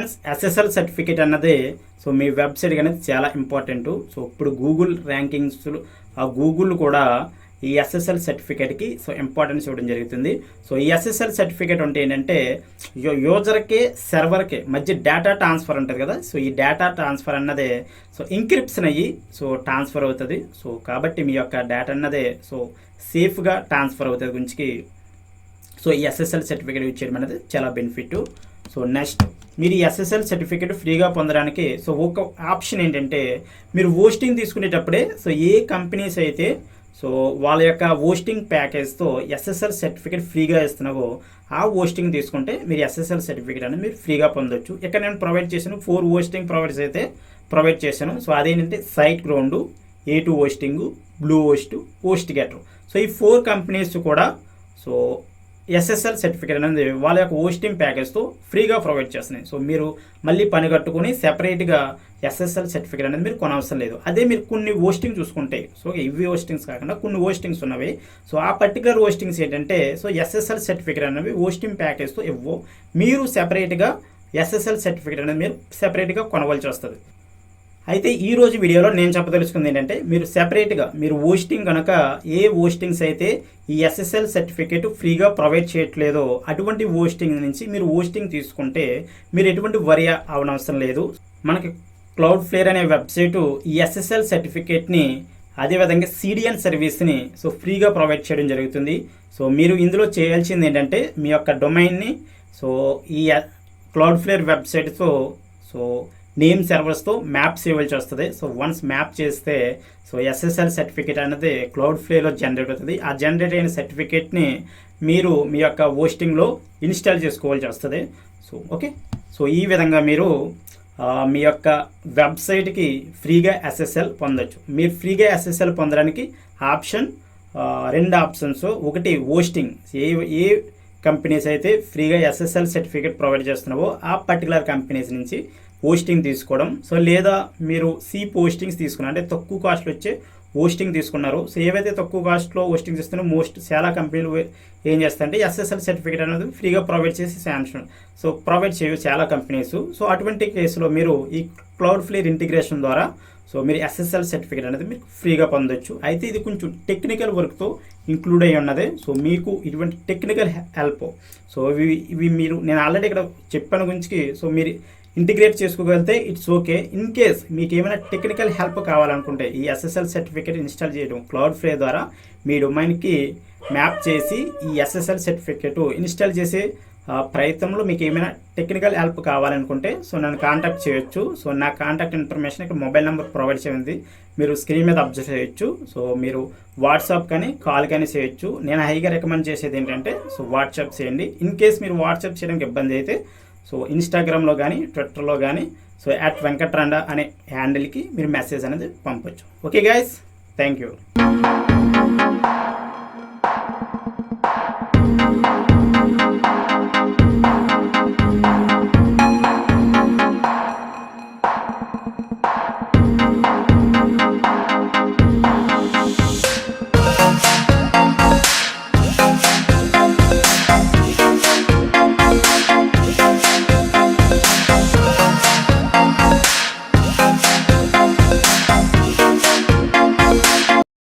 Friends SSL certificate అన్నది so మీ website అనేది చాలా ఇంపార్టెంట్. సో ఇప్పుడు గూగుల్ ర్యాంకింగ్స్ ఆ గూగుల్ కూడా ఈ ఎస్ఎస్ఎల్ సర్టిఫికేట్కి సో ఇంపార్టెన్స్ ఇవ్వడం జరుగుతుంది. సో ఈ ఎస్ఎస్ఎల్ సర్టిఫికేట్ అంటే ఏంటంటే యూజర్కి సర్వర్కి మధ్య డేటా ట్రాన్స్ఫర్ ఉంటుంది కదా. సో ఈ డేటా ట్రాన్స్ఫర్ అన్నదే సో ఇంక్రిప్షన్ అయ్యి సో ట్రాన్స్ఫర్ అవుతుంది. సో కాబట్టి మీ యొక్క డేటా అన్నదే సో సేఫ్గా ట్రాన్స్ఫర్ అవుతుంది గురించి సో ఈ ఎస్ఎస్ఎల్ సర్టిఫికేట్ యూజ్ చేయడం అనేది చాలా బెనిఫిట్. సో నెక్స్ట్ మీరు ఈ ఎస్ఎస్ఎల్ సర్టిఫికేట్ ఫ్రీగా పొందడానికి సో ఒక ఆప్షన్ ఏంటంటే మీరు హోస్టింగ్ తీసుకునేటప్పుడే సో ఏ కంపెనీస్ అయితే సో వాళ్ళ యొక్క హోస్టింగ్ ప్యాకేజ్తో ఎస్ఎస్ఎల్ సర్టిఫికేట్ ఫ్రీగా ఇస్తున్నావో ఆ హోస్టింగ్ తీసుకుంటే మీరు ఎస్ఎస్ఎల్ సర్టిఫికేట్ అనేది మీరు ఫ్రీగా పొందొచ్చు. ఇక్కడ నేను ప్రొవైడ్ చేశాను 4 హోస్టింగ్ ప్రొవైడర్స్ అయితే ప్రొవైడ్ చేశాను. సో అదేంటంటే SiteGround, A2 hosting, Bluehost Gator. So ఈ 4 కంపెనీస్ కూడా సో ఎస్ఎస్ఎల్ సర్టిఫికేట్ అనేది వాళ్ళ యొక్క హోస్టింగ్ ప్యాకేజ్తో ఫ్రీగా ప్రొవైడ్ చేస్తున్నాయి. సో మీరు మళ్ళీ పని కట్టుకుని సెపరేట్గా ఎస్ఎస్ఎల్ సర్టిఫికేట్ అనేది మీరు కొనవసరం లేదు. అదే మీరు కొన్ని హోస్టింగ్ చూసుకుంటే సో ఇవి హోస్టింగ్స్ కాకుండా కొన్ని హోస్టింగ్స్ ఉన్నవి. సో ఆ పర్టికులర్ హోస్టింగ్స్ ఏంటంటే సో ఎస్ఎస్ఎల్ సర్టిఫికేట్ అనేవి హోస్టింగ్ ప్యాకేజ్తో ఇవ్వవు. మీరు సెపరేట్గా ఎస్ఎస్ఎల్ సర్టిఫికేట్ అనేది మీరు సెపరేట్గా కొనవలసి వస్తుంది. అయితే ఈరోజు వీడియోలో నేను చెప్పదలుచుకుంది ఏంటంటే మీరు సెపరేట్గా మీరు హోస్టింగ్ కనుక ఏ హోస్టింగ్స్ అయితే ఈ ఎస్ఎస్ఎల్ సర్టిఫికేట్ ఫ్రీగా ప్రొవైడ్ చేయట్లేదో అటువంటి హోస్టింగ్ నుంచి మీరు హోస్టింగ్ తీసుకుంటే మీరు ఎటువంటి వరి అవనవసరం లేదు. మనకి క్లౌడ్ ఫ్లేర్ అనే వెబ్సైటు ఈ ఎస్ఎస్ఎల్ సర్టిఫికేట్ని అదేవిధంగా సిడిఎన్ సర్వీస్ని సో ఫ్రీగా ప్రొవైడ్ చేయడం జరుగుతుంది. సో మీరు ఇందులో చేయాల్సింది ఏంటంటే మీ యొక్క డొమైన్ని సో ఈ క్లౌడ్ ఫ్లేర్ వెబ్సైట్తో సో నేమ్ సర్వర్స్తో మ్యాప్ చేయవలసి వస్తుంది. సో వన్స్ మ్యాప్ చేస్తే సో ఎస్ఎస్ఎల్ సర్టిఫికేట్ అనేది క్లౌడ్ ఫ్లేలో జనరేట్ అవుతుంది. ఆ జనరేట్ అయిన సర్టిఫికేట్ని మీరు మీ యొక్క హోస్టింగ్లో ఇన్స్టాల్ చేసుకోవాల్సి వస్తుంది. సో ఓకే, సో ఈ విధంగా మీరు మీ యొక్క వెబ్సైట్కి ఫ్రీగా ఎస్ఎస్ఎల్ పొందొచ్చు. మీరు ఫ్రీగా ఎస్ఎస్ఎల్ పొందడానికి ఆప్షన్ 2 ఆప్షన్స్. ఒకటి హోస్టింగ్, ఏ కంపెనీస్ అయితే ఫ్రీగా ఎస్ఎస్ఎల్ సర్టిఫికేట్ ప్రొవైడ్ చేస్తున్నావో ఆ పర్టికులర్ కంపెనీస్ నుంచి హోస్టింగ్ తీసుకోవడం. సో లేదా మీరు సీప్ హోస్టింగ్స్ తీసుకున్నారు అంటే తక్కువ కాస్ట్లో వచ్చే హోస్టింగ్ తీసుకున్నారు. సో ఏవైతే తక్కువ కాస్ట్లో హోస్టింగ్ ఇస్తున్నారో చాలా కంపెనీలు ఏం చేస్తారంటే ఎస్ఎస్ఎల్ సర్టిఫికేట్ అనేది ఫ్రీగా ప్రొవైడ్ చేసి సో ప్రొవైడ్ చేయవు చాలా కంపెనీస్. సో అటువంటి కేసులో మీరు ఈ క్లౌడ్ ఫ్లేర్ ఇంటిగ్రేషన్ ద్వారా సో మీరు ఎస్ఎస్ఎల్ సర్టిఫికేట్ అనేది మీరు ఫ్రీగా పొందొచ్చు. అయితే ఇది కొంచెం టెక్నికల్ వర్క్తో ఇంక్లూడ్ అయ్యి ఉన్నది. సో మీకు ఇటువంటి టెక్నికల్ హెల్ప్ సో ఇవి మీరు నేను ఆల్రెడీ ఇక్కడ చెప్పాను గురించి సో మీరు ఇంటిగ్రేట్ చేసుకోగలిగితే ఇట్స్ ఓకే. ఇన్ కేస్ మీకు ఏమైనా టెక్నికల్ హెల్ప్ కావాలనుకుంటే ఈ ఎస్ఎస్ఎల్ సర్టిఫికేట్ ఇన్స్టాల్ చేయడం క్లౌడ్ ఫ్లే ద్వారా మీ డొమైన్కి మ్యాప్ చేసి ఈ ఎస్ఎస్ఎల్ సర్టిఫికేట్ ఇన్స్టాల్ చేసే ప్రయత్నంలో మీకు ఏమైనా టెక్నికల్ హెల్ప్ కావాలనుకుంటే సో నన్ను కాంటాక్ట్ చేయొచ్చు. సో నా కాంటాక్ట్ ఇన్ఫర్మేషన్ ఇక్కడ మొబైల్ నెంబర్ ప్రొవైడ్ చేయండి, మీరు స్క్రీన్ మీద అబ్జర్వ్ చేయొచ్చు. సో మీరు వాట్సాప్ కానీ కాల్ కానీ చేయొచ్చు. నేను హైగా రికమెండ్ చేసేది ఏంటంటే సో వాట్సాప్ చేయండి. ఇన్ కేస్ మీరు వాట్సాప్ చేయడానికి ఇబ్బంది అయితే సో ఇన్స్టాగ్రామ్లో కానీ ట్విట్టర్లో కానీ సో @వెంకట్రాండా అనే హ్యాండిల్కి మీరు మెసేజ్ అనేది పంపొచ్చు. Okay guys, thank you.